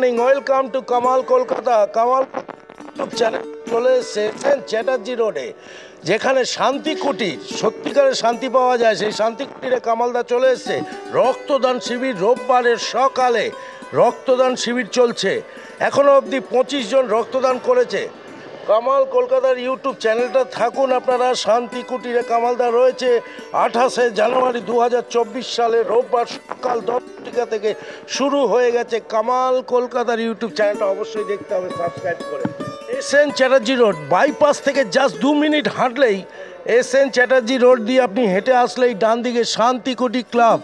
Morning, welcome to Kamal Kolkata. Kamal channel চলে এসছে চ্যাটার্জি রোডে, যেখানে শান্তি কুটির, সত্যিকারের শান্তি পাওয়া যায়, সেই শান্তি কুটিরে কামালদা চলে এসছে। রক্তদান শিবির রোববারের সকালে রক্তদান শিবির চলছে। এখনও অবধি 25 জন রক্তদান করেছে। কামাল কলকাতার ইউটিউব চ্যানেলটা থাকুন আপনারা। শান্তি কুটিরে কামালদা রয়েছে। 28শে জানুয়ারি 2024 সালে রোববার সকাল 10টা থেকে শুরু হয়ে গেছে। কামাল কলকাতার ইউটিউব চ্যানেলটা অবশ্যই দেখতে হবে, সাবস্ক্রাইব করে। এসএন চ্যাটার্জি রোড বাইপাস থেকে জাস্ট 2 মিনিট হাঁটলেই এসএন চ্যাটার্জি রোড দিয়ে আপনি হেঁটে আসলেই ডান দিকে শান্তি কুটির ক্লাব,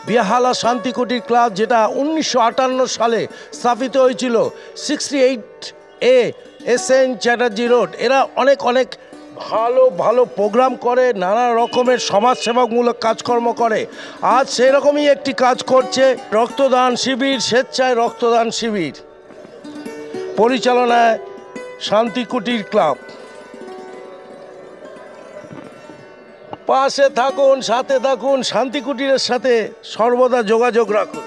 বেহালা শান্তি কুটির ক্লাব, যেটা 1958 সালে স্থাপিত হয়েছিল। 68A SN Chatterjee road. এরা অনেক ভালো ভালো প্রোগ্রাম করে, নানা রকমের সমাজসেবামূলক কাজকর্ম করে। আজ সেরকমই একটি কাজ করছে, রক্তদান শিবির, স্বেচ্ছায় রক্তদান শিবির, পরিচালনায় শান্তি কুটির ক্লাব। পাশে থাকুন, সাথে থাকুন, শান্তি কুটিরের সাথে সর্বদা যোগাযোগ রাখুন।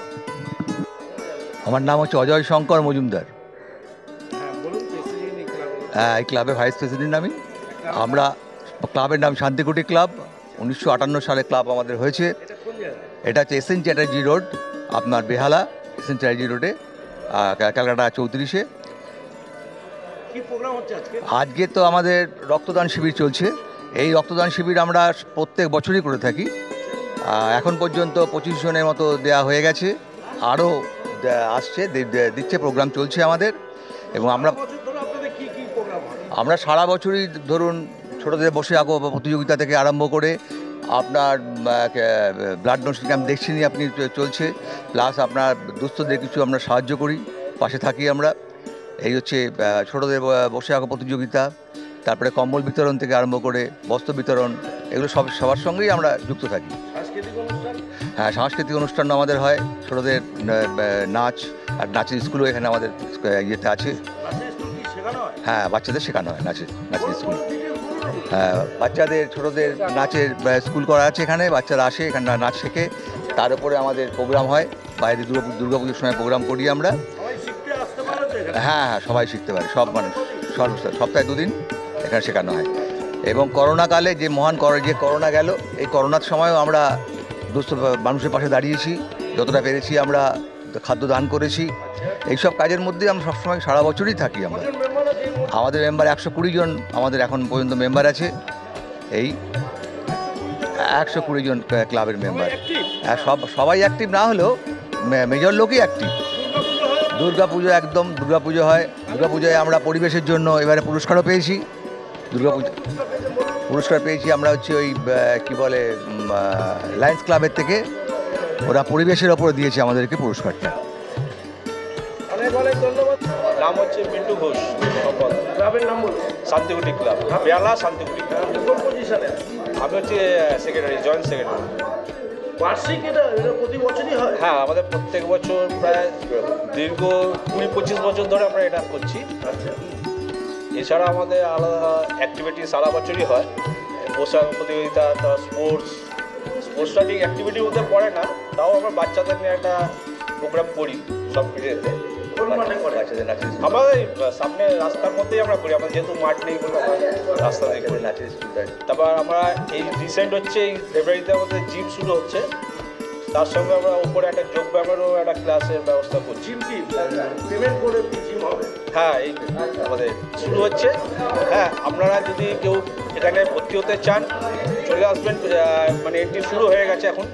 আমার নাম হচ্ছে অজয় শঙ্কর মজুমদার। হ্যাঁ, এই ক্লাবের ভাইস প্রেসিডেন্ট আমি। আমরা ক্লাবের নাম শান্তিকুটি ক্লাব। 1958 সালে ক্লাব আমাদের হয়েছে। এটা হচ্ছে এসএন চ্যাটার্জি রোড, আপনার বেহালা এসএন চ্যাটার্জি রোডে, ক্যালকাটা 34-এ। আজকে তো আমাদের রক্তদান শিবির চলছে। এই রক্তদান শিবির আমরা প্রত্যেক বছরই করে থাকি। এখন পর্যন্ত 25 জনের মতো দেয়া হয়ে গেছে, আরও আসছে, দিচ্ছে, প্রোগ্রাম চলছে আমাদের। এবং আমরা সারা বছরই ধরুন ছোটোদের বসে আঁকো প্রতিযোগিতা থেকে আরম্ভ করে আপনার ব্লাড ডোনেশন ক্যাম্প দেখছেন আপনি চলছে, প্লাস আপনার দুস্থদের কিছু আমরা সাহায্য করি, পাশে থাকি আমরা। এই হচ্ছে ছোটোদের বসে আঁকো প্রতিযোগিতা, তারপরে কম্বল বিতরণ থেকে আরম্ভ করে বস্ত্র বিতরণ, এগুলো সবার সঙ্গেই আমরা যুক্ত থাকি। হ্যাঁ, সাংস্কৃতিক অনুষ্ঠানও আমাদের হয়, ছোটোদের নাচ আর নাচের স্কুলও এখানে আমাদের ইয়েতে আছে। হ্যাঁ, বাচ্চাদের শেখানো হয় নাচের স্কুল। হ্যাঁ, বাচ্চাদের ছোটোদের নাচের স্কুল করা আছে এখানে। বাচ্চারা আসে এখানে নাচ শেখে, তার উপরে আমাদের প্রোগ্রাম হয়। বাইরে দুর্গাপুজোর সময় প্রোগ্রাম করি আমরা। হ্যাঁ, সবাই শিখতে পারে, সব মানুষ। সপ্তাহে 2 দিন এখানে শেখানো হয়। এবং করোনাকালে যে করোনা গেল, এই করোনার সময়ও আমরা দুস্থ মানুষের পাশে দাঁড়িয়েছি, যতটা পেরেছি আমরা খাদ্য দান করেছি। এইসব কাজের মধ্যে আমরা সবসময় সারা বছরই থাকি। আমাদের মেম্বার 120 জন আমাদের এখন পর্যন্ত মেম্বার আছে। এই 120 জন ক্লাবের মেম্বার। সবাই অ্যাক্টিভ না হলেও মেজর লোকই অ্যাক্টিভ। দুর্গাপুজো হয়। দুর্গাপুজোয় আমরা পরিবেশের জন্য এবারে পুরস্কারও পেয়েছি। পুরস্কার পেয়েছি আমরা হচ্ছে ওই কি বলে লায়ন্স ক্লাবের থেকে, ওরা পরিবেশের ওপরে দিয়েছে আমাদেরকে পুরস্কারটা। অনেক ধন্যবাদ। নাম হচ্ছে মিন্টু ঘোষ। ক্লাবের নাম বলুন। শান্তিকুটি ক্লাব, বেহালা শান্তিকুটি ক্লাব। কোন পজিশনে? আমি হচ্ছে সেক্রেটারি, জয়েন্ট সেক্রেটারি। বার্ষিক এটা প্রতি বছরই হয়? হ্যাঁ, আমাদের প্রত্যেক বছর প্রায় দীর্ঘ 20-25 বছর ধরে আমরা এটা করছি। আচ্ছা। এছাড়া আমাদের আলাদা অ্যাক্টিভিটি সারা বছরই হয়। পোশাক প্রতিযোগিতা, স্পোর্টসটা ঠিক অ্যাক্টিভিটির মধ্যে পড়ে না, তাও আমরা বাচ্চাদের নিয়ে একটা প্রোগ্রাম করি সব কিছুতে। আমাদের সামনে রাস্তার মধ্যেই আমরা করি। আমাদের যেহেতু মাঠ নেই বলে রাস্তা থেকে করি নাচের স্কুলটা। তারপর আমরা এই রিসেন্ট হচ্ছে এই ফেব্রুয়ারিতে আমাদের জিম শুরু হচ্ছে, তার সঙ্গে আমরা উপরে একটা যোগ ব্যায়ামেরও একটা ক্লাসের ব্যবস্থা করছি। জিম কি পেমেন্ট করে জিম হবে? হ্যাঁ, এই আমাদের শুরু হচ্ছে। হ্যাঁ, আপনারা যদি কেউ এখানে ভর্তি হতে চান চলে আসবেন। মানে এন্ট্রি শুরু হয়ে গেছে, এখন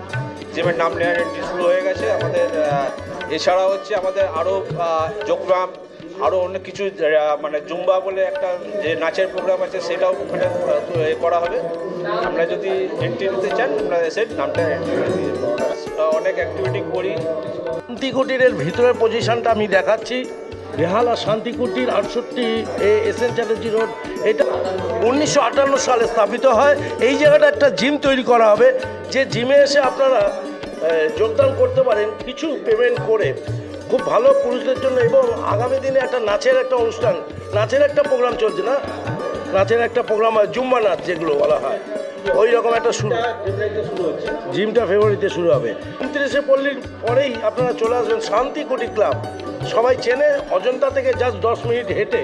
জিমের নাম নেওয়ার এন্ট্রি শুরু হয়ে গেছে আমাদের। এছাড়া হচ্ছে আমাদের আরও যোগব্যায়াম, আরও অনেক কিছু, মানে জুম্বা বলে একটা যে নাচের প্রোগ্রাম আছে, সেটাও ওখানে করা হবে। আমরা যদি এন্ট্রি নিতে চান আপনারা এসে নামটা এন্ট্রি করে দিয়ে অনেক অ্যাক্টিভিটি করি। শান্তি কুটিরের ভিতরের পজিশনটা আমি দেখাচ্ছি। বেহালা শান্তি কুটির 68A এসএন চ্যাটার্জি রোড। এটা 1958 সালে স্থাপিত হয়। এই জায়গাটা একটা জিম তৈরি করা হবে, যে জিমে এসে আপনারা যোগদান করতে পারেন কিছু পেমেন্ট করে। খুব ভালো পুরুষদের জন্য। এবং আগামী দিনে একটা নাচের একটা অনুষ্ঠান, নাচের একটা প্রোগ্রাম চলছে না, নাচের একটা প্রোগ্রাম হয়, জুম্বা নাচ যেগুলো বলা হয়, ওই রকম একটা শুরু হচ্ছে। জিমটা ফেব্রুয়ারিতে শুরু হবে। 29শে পল্লীর পরেই আপনারা চলে আসবেন শান্তি কুটি ক্লাব, সবাই চেনে, অজন্তা থেকে জাস্ট 10 মিনিট হেঁটে।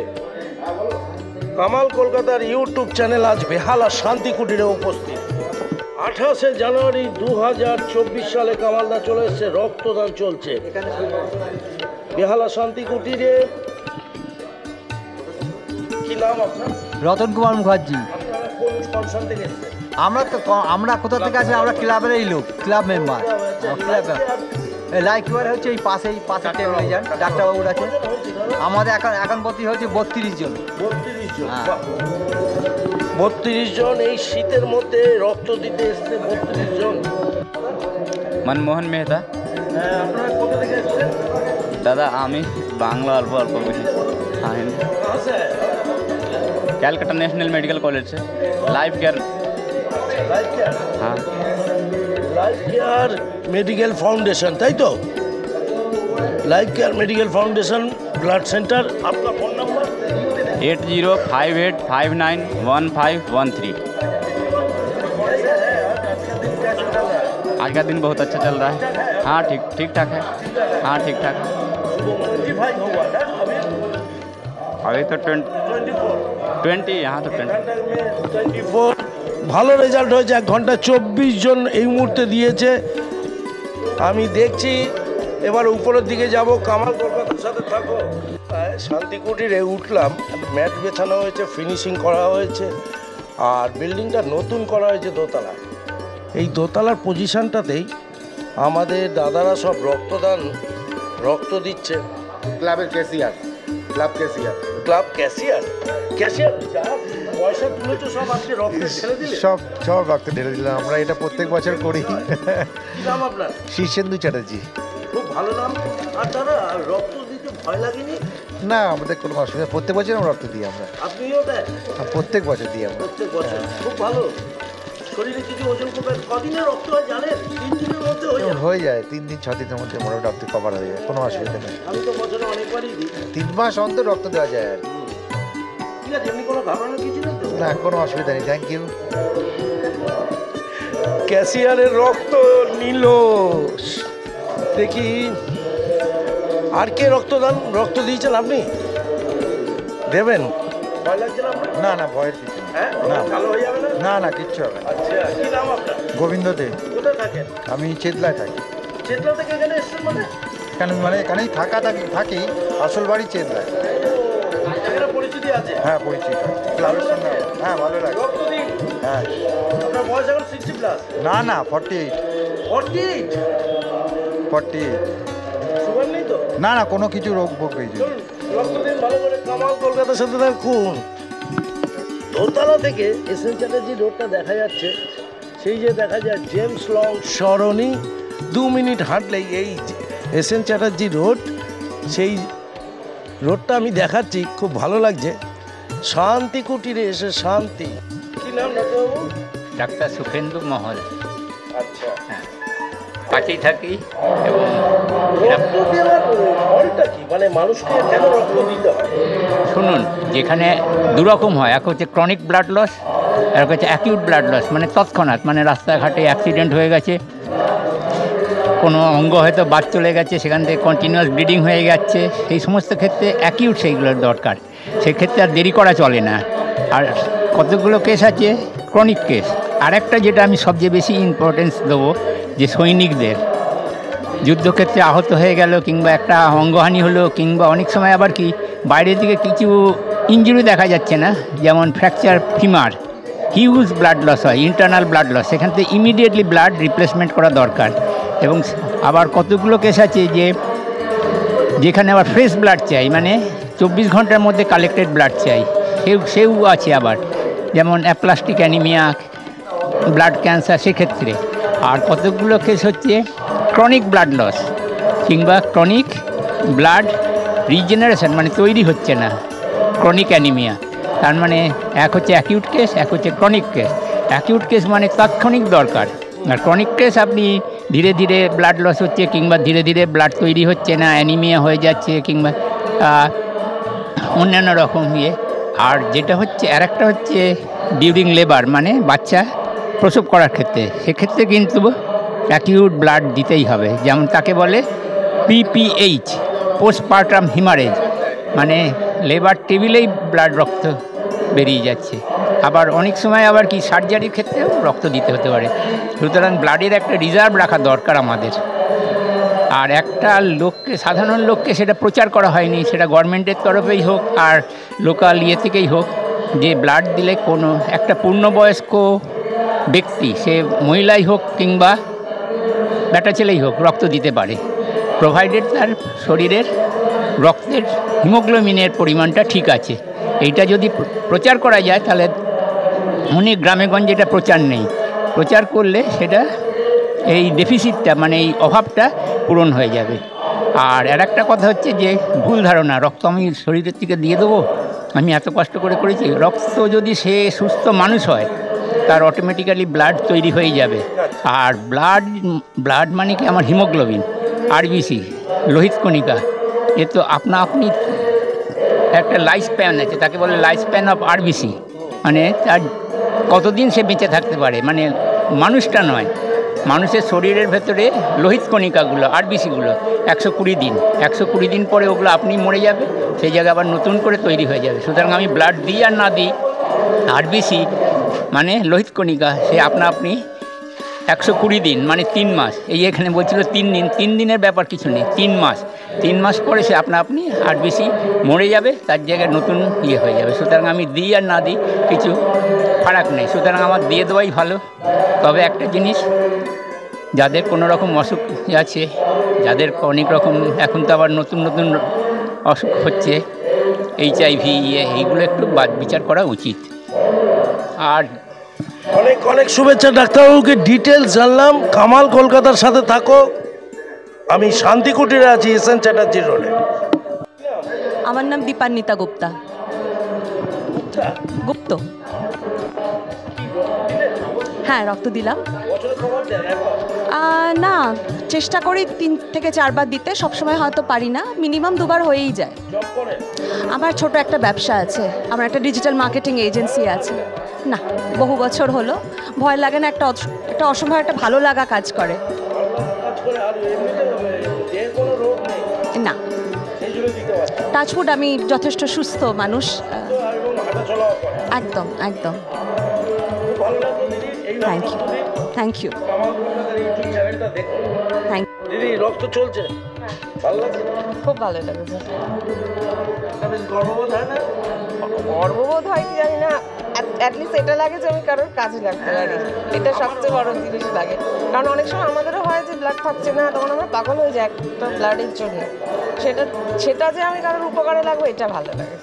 কামাল কলকাতার ইউটিউব চ্যানেল আজ বেহালা শান্তি কুটিরে উপস্থিত। 28শে জানুয়ারি 2024 সালে কামালদা চলে এসছে, রক্তদান চলছে বেহালা শান্তি কুটিরে। কি নাম আপনার? রতন কুমার মুখার্জি। আপনারা কোন ফাংশন থেকে এসেছেন? আমরা কোথা থেকে আছি? আমরা ক্লাবেরই লোক, ক্লাব মেম্বার। লাইক হচ্ছে এই পাশেই টেবিলে যান, ডাক্তারবাবুর আছে। আমাদের এখন ভর্তি হচ্ছে 32 জন। 32 জন। হ্যাঁ। বাহ। 32 জন এই শীতের মধ্যে রক্ত দিতে এসছে 32 জন। मनमोहन मेहता। হ্যাঁ, আপনারা কোথা থেকে এসেছেন? दादा आमी बांग्ला अल्प अल्प बुझी हाँ हिंदी कहाँ से है? कैलकाटा नेशनल मेडिकल कॉलेज से लाइफ केयर लाइफ केयर। हाँ লাইফ কেয়ার মেডিকেল ফাউন্ডেশন, তাই তো? Life care medical foundation blood centre. আপনার ফোন নাম্বার? 8058591513। आज का दिन बहुत अच्छा चल रहा है। हाँ ठीक ठीक ठाक है। हाँ ठीक ठाक है। 25 हुआ ना अभी? अभी तो 24 20 यहाँ तो 20। 24 ভালো রেজাল্ট হয়েছে। 1 ঘন্টা 24 জন এই মুহূর্তে দিয়েছে। আমি দেখছি এবার উপরের দিকে যাব। কামাল কলকাতার সাথে থাকো। শান্তি কুটিরে উঠলাম, ম্যাট বেছানো হয়েছে, ফিনিশিং করা হয়েছে, আর বিল্ডিংটা নতুন করা হয়েছে দোতলা। এই দোতলার পজিশনটাতেই আমাদের দাদারা সব রক্ত দিচ্ছে। ক্লাবের cashier, club cashier, club cashier যা পয়সা তুলেছো সব আজকে রক্তে ছেড়ে দিলে? সব রক্ত ঢেলে দিলাম। আমরা এটা প্রত্যেক বছর করি। কি নাম আপনার? শীর্ষেন্দু চ্যাটার্জি। খুব ভালো নাম। আর দাদা, রক্ত দিতে ভয় লাগেনি? না, আমাদের কোনো অসুবিধা, প্রত্যেক বছর আমরা রক্ত দিই। আমরা আপনিও দেন? প্রত্যেক বছর দিই আমরা। প্রত্যেক বছর। খুব ভালো। শরীরে কিছু ওজন কমে কদিনে রক্ত হয় জানেন? 3 দিনের মধ্যে হয়ে যায়। হয়ে যায় 3 দিন 6 দিনের মধ্যে মোটামুটি রক্ত কভার হয়ে যায়, কোনো অসুবিধা নেই। আমি তো বছরে অনেকবারই দিই। 3 মাস অন্তর রক্ত দেওয়া যায় আর কি। ঠিক আছে, এমনি কোনো ঘাবড়ানোর কিছু নেই তো? না, কোনো অসুবিধা নেই। Thank you. ক্যাশিয়ারের রক্ত নিল। দেখি আর কে রক্ত দিয়েছেন? আপনি দেবেন? ভয় লাগছে না আপনার? না না, ভয়ের কিছু নেই। হ্যাঁ, না। ভালো হয়ে যাবে না? না না, কিচ্ছু হবে না। আচ্ছা, কি নাম আপনার? গোবিন্দ দে। কোথায় থাকেন? আমি চেতলায় থাকি। চেতলা থেকে এখানে এসেছেন মানে? এখানেই থাকি, আসল বাড়ি চেতলায়। এখানে পরিচিতি আছে? হ্যাঁ, পরিচিত। ক্লাবের সঙ্গে। হ্যাঁ, ভালো লাগে। রক্ত দিন। হ্যাঁ। আপনার বয়স এখন 60 প্লাস? না না, 48। 48? 48। সুগার নেই তো? না না, কোনো কিছু রোগ ভোগ হয়েছে। চলুন, রক্ত দিন ভালো করে। কামাল কলকাতার সাথে থাকুন। দোতলা থেকে এসএন চ্যাটার্জি রোডটা দেখা যাচ্ছে। সেই যে দেখা যায় জেমস লং সরণি, 2 মিনিট হাঁটলেই এই এসএন চ্যাটার্জি রোড। সেই রোডটা আমি দেখাচ্ছি, খুব ভালো লাগছে। শান্তি কুটিরে এসে শান্তি। কি নাম ডাক্তারবাবু? ডাক্তার সুখেন্দু মহল। আচ্ছা, কাছেই থাকি এবং রক্ত দেওয়ার ফলটা কি? মানে মানুষকে কেন রক্ত দিতে হয়? শুনুন, যেখানে দুরকম হয়, এক হচ্ছে ক্রনিক ব্লাড লস, আর হচ্ছে অ্যাকিউট ব্লাড লস, মানে তৎক্ষণাৎ, মানে রাস্তাঘাটে অ্যাক্সিডেন্ট হয়ে গেছে, কোনো অঙ্গ হয়তো বাদ চলে গেছে, সেখান থেকে কন্টিনিউয়াস ব্লিডিং হয়ে যাচ্ছে, সেই সমস্ত ক্ষেত্রে অ্যাকিউট সেইগুলোর দরকার। সেক্ষেত্রে আর দেরি করা চলে না। আর কতগুলো কেস আছে ক্রনিক কেস। আর একটা যেটা আমি সবচেয়ে বেশি ইম্পর্টেন্স দেবো, যে সৈনিকদের যুদ্ধক্ষেত্রে আহত হয়ে গেল, কিংবা একটা অঙ্গহানি হলো, কিংবা অনেক সময় আবার কি বাইরের দিকে কিছু ইনজুরি দেখা যাচ্ছে না, যেমন fracture femur, huge blood loss হয়, ইন্টারনাল ব্লাড লস, সেখান থেকে ইমিডিয়েটলি ব্লাড রিপ্লেসমেন্ট করা দরকার। এবং আবার কতগুলো কেস আছে যেখানে আবার ফ্রেশ ব্লাড চাই, মানে 24 ঘন্টার মধ্যে কালেক্টেড ব্লাড চাই, সেও আছে আবার, যেমন অ্যাপ্লাস্টিক অ্যানিমিয়া, ব্লাড ক্যান্সার, সেক্ষেত্রে। আর কতগুলো কেস হচ্ছে ক্রনিক ব্লাড লস কিংবা ক্রনিক ব্লাড রিজেনারেশন, মানে তৈরি হচ্ছে না, ক্রনিক অ্যানিমিয়া। তার মানে এক হচ্ছে অ্যাকিউট কেস, এক হচ্ছে ক্রনিক কেস। অ্যাকিউট কেস মানে তাৎক্ষণিক দরকার, আর ক্রনিক কেস আপনি ধীরে ধীরে ব্লাড লস হচ্ছে, কিংবা ধীরে ধীরে ব্লাড তৈরি হচ্ছে না, অ্যানিমিয়া হয়ে যাচ্ছে, কিংবা অন্যান্য রকম ইয়ে। আর যেটা হচ্ছে আর একটা হচ্ছে ডিউরিং লেবার, মানে বাচ্চা প্রসব করার ক্ষেত্রে, সেক্ষেত্রে কিন্তু অ্যাকিউট ব্লাড দিতেই হবে। যেমন তাকে বলে PPH, পোস্টপার্টাম হিমারেজ, মানে লেবার টেবিলেই ব্লাড রক্ত বেরিয়ে যাচ্ছে। আবার অনেক সময় আবার কি সার্জারির ক্ষেত্রেও রক্ত দিতে হতে পারে। সুতরাং ব্লাডের একটা রিজার্ভ রাখা দরকার আমাদের। আর একটা লোককে, সাধারণ লোককে সেটা প্রচার করা হয়নি, সেটা গভর্নমেন্টের তরফেই হোক আর লোকাল থেকেই হোক, যে ব্লাড দিলে কোনো একটা পূর্ণবয়স্ক ব্যক্তি, সে মহিলাই হোক কিংবা বেটা ছেলেই হোক, রক্ত দিতে পারে, প্রোভাইডেড তার শরীরের রক্তের হিমোগ্লোবিনের পরিমাণটা ঠিক আছে। এইটা যদি প্রচার করা যায় তাহলে অনেক গ্রামেগঞ্জে এটা প্রচার নেই। প্রচার করলে সেটা এই ডেফিসিটটা, মানে এই অভাবটা পূরণ হয়ে যাবে। আর একটা কথা হচ্ছে যে ভুল ধারণা, রক্ত আমি শরীরের থেকে দিয়ে দেবো, আমি এত কষ্ট করে করেছি। রক্ত যদি সে সুস্থ মানুষ হয় তার অটোমেটিক্যালি ব্লাড তৈরি হয়ে যাবে। আর ব্লাড মানে কি আমার হিমোগ্লোবিন, RBC, লোহিত কণিকা, এ তো আপনি একটা লাইফ স্প্যান আছে, তাকে বলে লাইফ স্প্যান অফ RBC, মানে তার কতদিন সে বেঁচে থাকতে পারে, মানে মানুষটা নয়, মানুষের শরীরের ভেতরে লোহিত কণিকাগুলো, RBCগুলো 120 দিন, 120 দিন পরে ওগুলো আপনি মরে যাবে, সেই জায়গায় আবার নতুন করে তৈরি হয়ে যাবে। সুতরাং আমি ব্লাড দিই আর না দিই, RBC মানে লোহিত কণিকা, সে আপনি 120 দিন মানে 3 মাস, এই এখানে বলছিল 3 দিন, 3 দিনের ব্যাপার কিছু নেই, 3 মাস পরে সে আপনি RBC মরে যাবে, তার জায়গায় নতুন হয়ে যাবে। সুতরাং আমি দিই আর না দিই কিছু ফারাক নেই, সুতরাং আমার দিয়ে দেওয়াই ভালো। তবে একটা জিনিস, যাদের কোনো রকম অসুখ আছে, যাদের অনেক রকম এখন তো আবার নতুন অসুখ হচ্ছে, HIV, এইগুলো একটু বিচার করা উচিত। আর অনেক শুভেচ্ছা ডাক্তারবাবুকে, ডিটেলস জানলাম। কামাল কলকাতার সাথে থাকো। আমি শান্তিকুটিরে আছি, SN চ্যাটার্জি রোডে। আমার নাম দীপান্বিতা গুপ্তা। গুপ্ত। হ্যাঁ, রক্ত দিলাম। না, চেষ্টা করি 3 থেকে 4 বার দিতে, সবসময় হয়তো পারি না, মিনিমাম 2 বার হয়েই যায়। আমার ছোট একটা ব্যবসা আছে, আমার একটা ডিজিটাল মার্কেটিং এজেন্সি আছে। না, বহু বছর হলো। ভয় লাগে না, একটা অসম্ভব একটা ভালো লাগা কাজ করে। না, টাচউড, আমি যথেষ্ট সুস্থ মানুষ। একদম। Thank you. দিদি, রক্ত চলছে, ভালো লাগছে? খুব ভালো লেগেছে। গর্ববোধ হয় না? গর্ববোধ হয় কি জানি না, অ্যাটলিস্ট এটা লাগে যে আমি কারোর কাজে লাগতে পারি, এটা সবচেয়ে বড় জিনিস লাগে। কারণ অনেক সময় আমাদেরও হয় যে ব্লাড থাকছে না, তখন আমরা পাগল হয়ে যাই একটা ব্লাডের জন্য। সেটা যে আমি কারোর উপকারে লাগবো, এটা ভালো লাগে।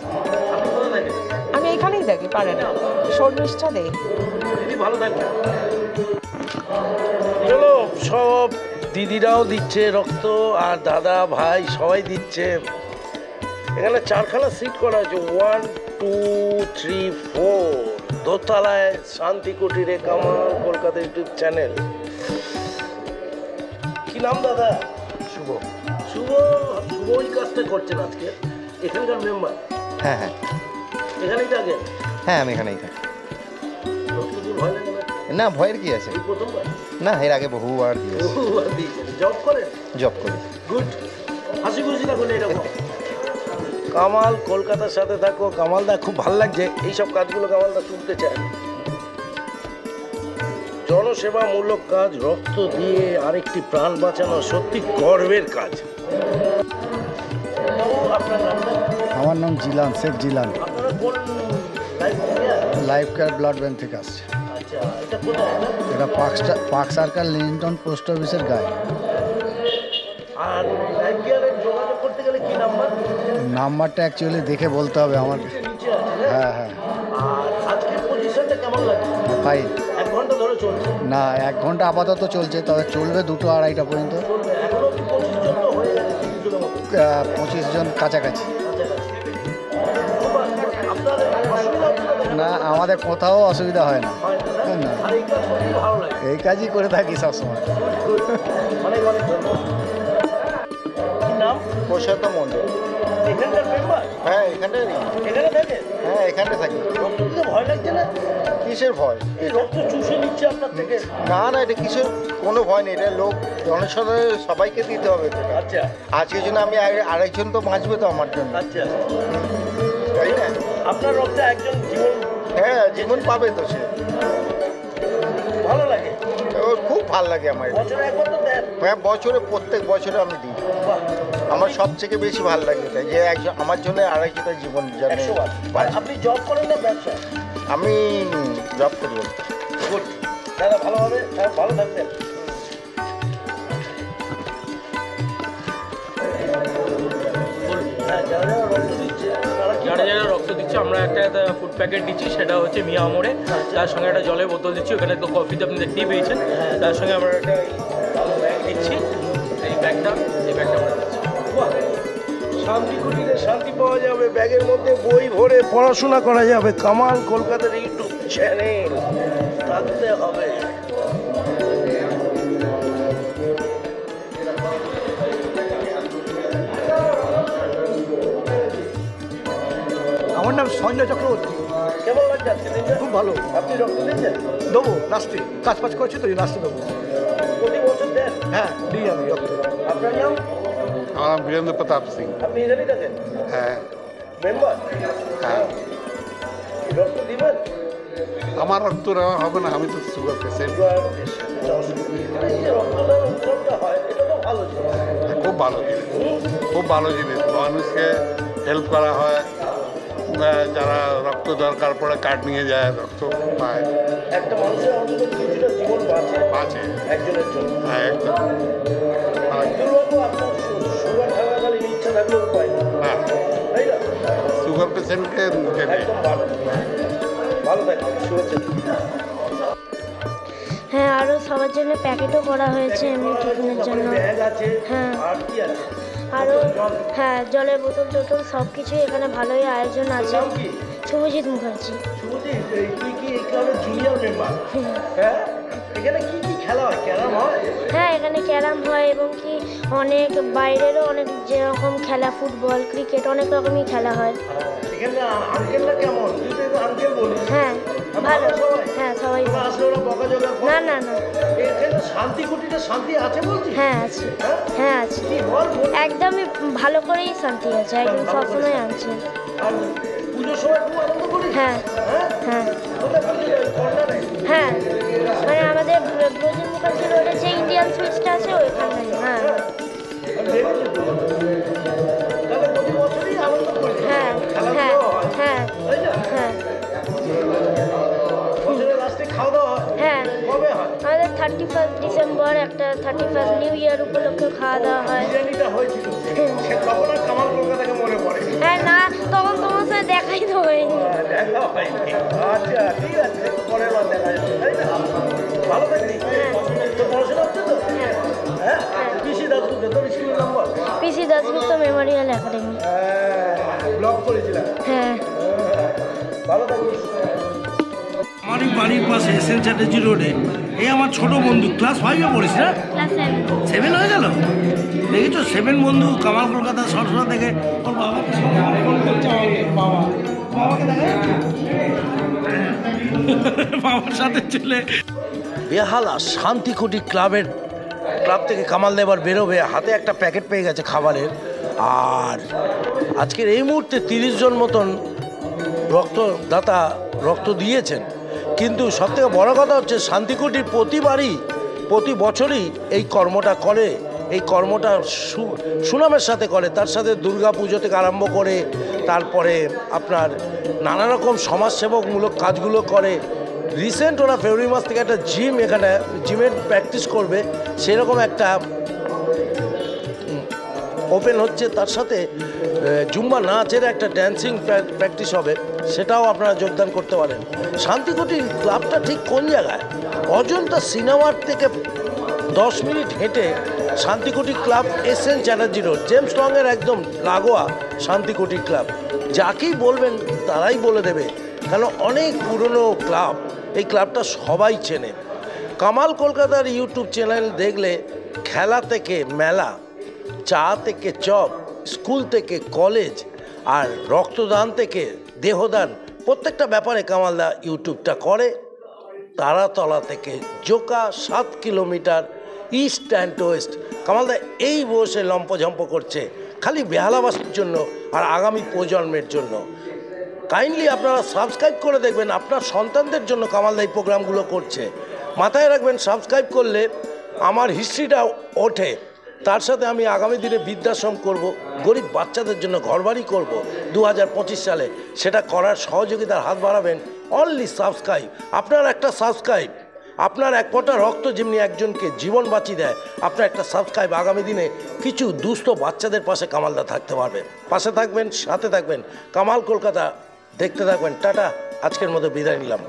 আমি এখানেই থাকি, পারে না, শর্মিষ্ঠা দেই। ভালো থাকবে। চলো, সব দিদিরাও দিচ্ছে রক্ত, আর দাদা ভাই সবাই দিচ্ছে। এখানে 4খানা সিট করা আছে, 1, 2, 3, 4, দোতলায় শান্তিকুটিরে কামাল কলকাতা ইউটিউব চ্যানেল। কি নাম দাদা? শুভ। ওই কাজটা করছেন আজকে, এখানকার মেম্বার? হ্যাঁ। এখানেই থাকেন? হ্যাঁ, আমি এখানেই থাকি। ভয় লাগে না? না, ভয়ের কি আছে? প্রথমবার? না, এর আগে বহুবার দিয়েছি। জব করেন? জব করি। গুড, হাসি খুশি থাকুন এরকম। কামাল কলকাতার সাথে থাকো। কামালদা, খুব ভালো লাগছে এইসব কাজগুলো, কামালদা শুনতে চায়। জনসেবামূলক কাজ, রক্ত দিয়ে আরেকটি প্রাণ বাঁচানো সত্যি গর্বের কাজ। আমার নাম জিলান, শেখ জিলান। আপনারা কোন লাইফ কেয়ার ব্লাড ব্যাংক থেকে আসছে। আচ্ছা, এটা কোথায়? এটা পার্ক সার্কেল, লিংটন পোস্ট অফিসের গায়ে। আর লাইফ কেয়ারে যোগাযোগ করতে গেলে কি নাম্বার? নাম্বারটা অ্যাকচুয়ালি দেখে বলতে হবে আমার। নিচে আছে? হ্যাঁ। আর আজকের পজিশনটা কেমন লাগছে? তাই 1 ঘন্টা ধরে চলছে? না, 1 ঘন্টা আপাতত চলছে, তবে চলবে 2টো 2:30টা পর্যন্ত। এখনো কি 25 জন তো হয়ে গেছে? 30 জনের মতো? 25 জন কাছাকাছি। আপনার অসুবিধা হচ্ছে না? না, আমাদের কোথাও অসুবিধা হয় না। না, আর এই কাজ করতে ভালো লাগে? এই কাজই করে থাকি সবসময়। অনেক ধন্যবাদ। কি নাম? প্রশান্ত মন্ডল। এখানকার মেম্বার? হ্যাঁ এখানটাই এখানে থাকে? হ্যাঁ এখানটা থাকি। রক্ত দিতে ভয় লাগছে না? কিসের ভয়? এই রক্ত চুষে নিচ্ছে আপনার থেকে। না না, এটা কিসের কোনো ভয় নেই, এটা লোক জনসাধারণ সবাইকে দিতে হবে তো। আচ্ছা আজকের জন্য আমি আরেকজন তো বাঁচবে তো আমার জন্য, আচ্ছা, তাই না? আপনার রক্তে একজন জীবন, হ্যাঁ জীবন পাবে তো সে। ভালো লাগে? ওর খুব ভালো লাগে আমার এটা। বছরে একবার তো দেন? হ্যাঁ বছরে, প্রত্যেক বছরে আমি দিই। বাহ, আমার সব থেকে বেশি ভালো লাগে এটা, যে একজন আমার জন্য আড়াইশোটা জীবন জানে 100 বার। বাঁচে। আপনি জব করেন না ব্যবসা? আমি জব করি। গুড দাদা, ভালোভাবে ভালো থাকবেন। যারা যারা রক্ত দিচ্ছে আমরা একটা ফুড প্যাকেট দিচ্ছি, সেটা হচ্ছে মিয়া আমরে, তার সঙ্গে একটা জলের বোতল দিচ্ছি, ওখানে তো কফিতে আপনি দেখতেই পেয়েছেন, তার সঙ্গে আমরা একটা ব্যাগ দিচ্ছি, এই ব্যাগটা আমরা দিচ্ছি। শান্তি কুটিরে শান্তি পাওয়া যাবে, ব্যাগের মধ্যে বই ভরে পড়াশোনা করা যাবে। কামাল কলকাতার ইউটিউব চ্যানেল থাকতে হবে। আমার নাম সঞ্জয় চক্রবর্তী। কেমন লাগছে আজকে দিনটা? খুব ভালো। আপনি রক্ত দিচ্ছেন? দেবো লাস্টে, কাজ ফাজ করছি তো লাস্টে দেবো। প্রতি বছর দেন? হ্যাঁ দিই আমি রক্ত। আপনার নাম? আমার নাম বীরেন্দ্র প্রতাপ সিং। আপনি এখানেই থাকেন? হ্যাঁ মেম্বার? হ্যাঁ। রক্ত দিবেন? আমার রক্ত নেওয়া হবে না, আমি তো সুগার পেশেন্ট। এই যে রক্তদান উৎসবটা হয়, এটা তো ভালো জিনিস। খুব ভালো জিনিস, খুব ভালো জিনিস। মানুষকে হেল্প করা হয়, যারা রক্ত দরকার পড়ে কার্ড নিয়ে যায়, রক্ত পায়। একটা মানুষের অন্তত কিছুটা জীবন বাঁচে একজনের জন্য। হ্যাঁ একদম। দুর্ভাগ্য, আপনার সুগার থাকাকালীন ইচ্ছা থাকলেও উপায় নেই, না, তাই না? সুগার পেশেন্টকে নিতে নেই। একদম ভালো, ভালো থাকবেন, শুভেচ্ছা। হ্যাঁ, আরও সবার জন্য প্যাকেটও করা হয়েছে এমনি টিফিনের জন্য। ব্যাগ আছে, হ্যাঁ আর কি আছে? আরও হ্যাঁ, জলের বোতল টোতল সব কিছুই এখানে ভালোই আয়োজন আছে। নাম কি? শুভজিৎ মুখার্জি। শুভজিৎ, তুই কি এই ক্লাবের জুনিয়র মেম্বার? হ্যাঁ, এখানে কি কি খেলা হয়? ক্যারাম হয়? হ্যাঁ, এখানে ক্যারাম হয় এবং কি অনেক বাইরেরও অনেক যেরকম খেলা, ফুটবল, ক্রিকেট, অনেক রকমই খেলা হয়। এখানে আঙ্কেলরা কেমন? তুই তো আঙ্কেল বলিস। হ্যাঁ ভালো, সবাই? হ্যাঁ সবাই ওরা আসলে ওরা বকাঝকা করে? না না না। এখানে শান্তি কুটিরে শান্তি আছে বলছিস? হ্যাঁ আছে, হ্যাঁ আছে, কি বল বল। একদমই ভালো করেই শান্তি আছে, একদম সবসময় আছে। আর পুজোর সময় খুব আনন্দ করিস? হ্যাঁ হ্যাঁ কোথায় পুজো হয়? কর্নারে? হ্যাঁ, মানে আমাদের ব্রজেন মুখার্জি রোডে যে ইন্ডিয়ান সুইটসটা আছে ওইখানে। হ্যাঁ তাহলে প্রতি বছরই আনন্দ করিস? হ্যাঁ হ্যাঁ হ্যাঁ তাই না? হ্যাঁ বছরের লাস্টে খাওয়া দাওয়া হয়? হ্যাঁ, কবে হয়? আমাদের 31 ডিসেম্বর একটা 31 নিউ ইয়ার উপলক্ষে খাওয়া দাওয়া হয়। বিরিয়ানিটা হয়েছিল, তখন আর কামাল কলকাতাকে মনে পড়ে? হ্যাঁ না, তখন তোমার সাথে দেখাই তো হয়নি। দেখা হয়নি। আচ্ছা ঠিক আছে, পরের বার দেখা যাবে, তাই না? ভালো থাকবি? তো পড়াশোনা হচ্ছে তো? হ্যাঁ, পিসি দাসগুপ্ত, তোর স্কুলের নাম্বার? পিসি দাসগুপ্ত মেমোরিয়াল একাডেমি। ব্লগ করেছিলাম। হ্যাঁ, ভালো থাকিস। আমারই বাড়ির পাশে এসএন চ্যাটার্জি রোডে এই আমার ছোট বন্ধু, ক্লাস 5-এ পড়িস না? ক্লাস 7 হয়ে গেল? দেখেছো, 7 বন্ধু কামাল কলকাতা সরসরা থেকে ওর বাবাকে ফোন করছে। বাবাকে দেখা যাচ্ছে, বাবার সাথে চলে বেহালা শান্তিকুটি ক্লাব থেকে কামাল দেবার বেরোবে, হাতে একটা প্যাকেট পেয়ে গেছে খাবারের। আর আজকের এই মুহূর্তে 30 জন মতন রক্তদাতা রক্ত দিয়েছেন। কিন্তু সবথেকে বড় কথা হচ্ছে শান্তিকুটির প্রতি বছরই এই কর্মটা করে, এই কর্মটা সুনামের সাথে করে। তার সাথে দুর্গা পুজো থেকে আরম্ভ করে তারপরে আপনার নানা রকম সমাজসেবকমূলক কাজগুলো করে। রিসেন্ট ওরা ফেব্রুয়ারি মাস থেকে একটা এখানে জিমের প্র্যাকটিস করবে, সেরকম একটা ওপেন হচ্ছে। তার সাথে জুম্বা নাচের একটা ড্যান্সিং প্র্যাকটিস হবে, সেটাও আপনারা যোগদান করতে পারেন। শান্তিকুটির ক্লাবটা ঠিক কোন জায়গায়? অজন্তা সিনেমার থেকে 10 মিনিট হেঁটে Shantikuti club, SN Chatterjee road, James লংয়ের একদম লাগোয়া শান্তিকুটি ক্লাব। যাকেই বলবেন তারাই বলে দেবে, কেন অনেক পুরনো ক্লাব, এই ক্লাবটা সবাই চেনে। কামাল কলকাতার ইউটিউব চ্যানেল দেখলে খেলা থেকে মেলা, চা থেকে চপ, স্কুল থেকে কলেজ আর রক্তদান থেকে দেহদান প্রত্যেকটা ব্যাপারে কামালদা ইউটিউবটা করে। তারাতলা থেকে Joka 7 kilometre east and west. কামালদা এই বয়সে লম্পঝম্প করছে খালি বেহালাবাসীর জন্য আর আগামী প্রজন্মের জন্য। কাইন্ডলি আপনারা সাবস্ক্রাইব করে দেখবেন, আপনার সন্তানদের জন্য কামালদা এই প্রোগ্রামগুলো করছে। মাথায় রাখবেন, সাবস্ক্রাইব করলে আমার হিস্ট্রিটা ওঠে, তার সাথে আমি আগামী দিনে বৃদ্ধাশ্রম করব, গরিব বাচ্চাদের জন্য ঘরবাড়ি করব 2025 সালে। সেটা করার সহযোগিতার হাত বাড়াবেন। Only subscribe. আপনার একটা সাবস্ক্রাইব, আপনার এক ফোঁটা রক্ত যেমনি একজনকে জীবন বাঁচিয়ে দেয়, আপনার একটা সাবস্ক্রাইব আগামী দিনে কিছু দুস্থ বাচ্চাদের পাশে কামালদা থাকতে পারবে। পাশে থাকবেন, সাথে থাকবেন। কামাল কলকাতা দেখতে থাকবেন। টাটা, আজকের মতো বিদায় নিলাম।